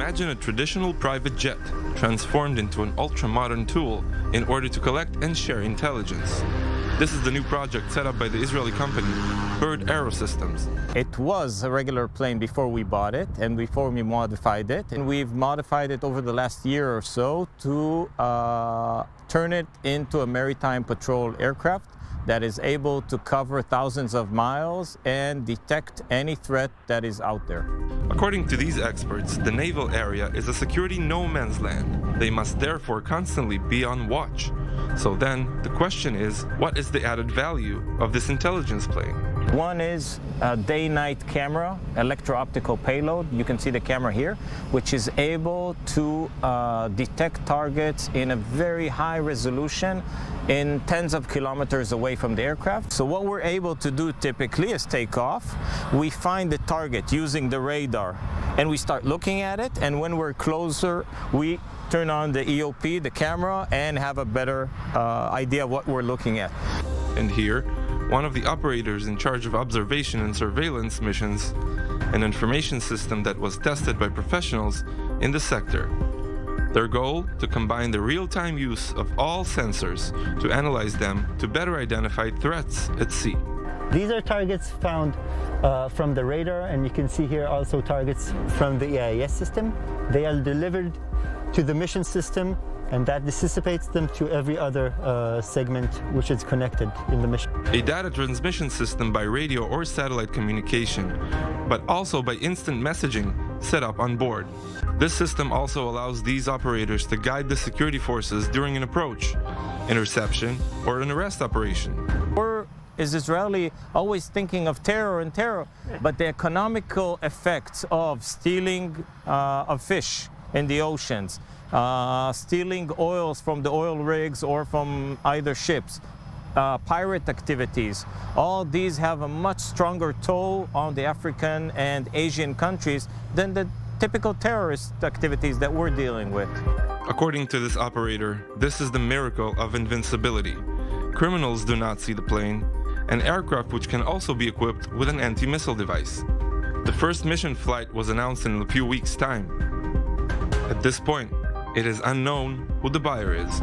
Imagine a traditional private jet transformed into an ultra-modern tool in order to collect and share intelligence. This is the new project set up by the Israeli company, Bird Aerosystems. It was a regular plane before we bought it and before we modified it. And we've modified it over the last year or so to turn it into a maritime patrol aircraft that is able to cover thousands of miles and detect any threat that is out there. According to these experts, the naval area is a security no man's land. They must therefore constantly be on watch. So then, the question is, what is the added value of this intelligence plane? One is a day-night camera, electro-optical payload. You can see the camera here, which is able to detect targets in a very high resolution in tens of kilometers away from the aircraft. So what we're able to do typically is take off. We find the target using the radar, and we start looking at it, and when we're closer, we turn on the EOP, the camera, and have a better idea of what we're looking at. And here, one of the operators in charge of observation and surveillance missions, an information system that was tested by professionals in the sector. Their goal, to combine the real-time use of all sensors to analyze them to better identify threats at sea. These are targets found from the radar, and you can see here also targets from the AIS system. They are delivered to the mission system, and that dissipates them to every other segment which is connected in the mission. A data transmission system by radio or satellite communication, but also by instant messaging set up on board. This system also allows these operators to guide the security forces during an approach, interception, or an arrest operation. Is Israeli always thinking of terror and terror, but the economical effects of stealing of fish in the oceans, stealing oils from the oil rigs or from either ships, pirate activities, all these have a much stronger toll on the African and Asian countries than the typical terrorist activities that we're dealing with. According to this operator, this is the miracle of invincibility. Criminals do not see the plane, an aircraft which can also be equipped with an anti-missile device. The first mission flight was announced in a few weeks' time. At this point, it is unknown who the buyer is.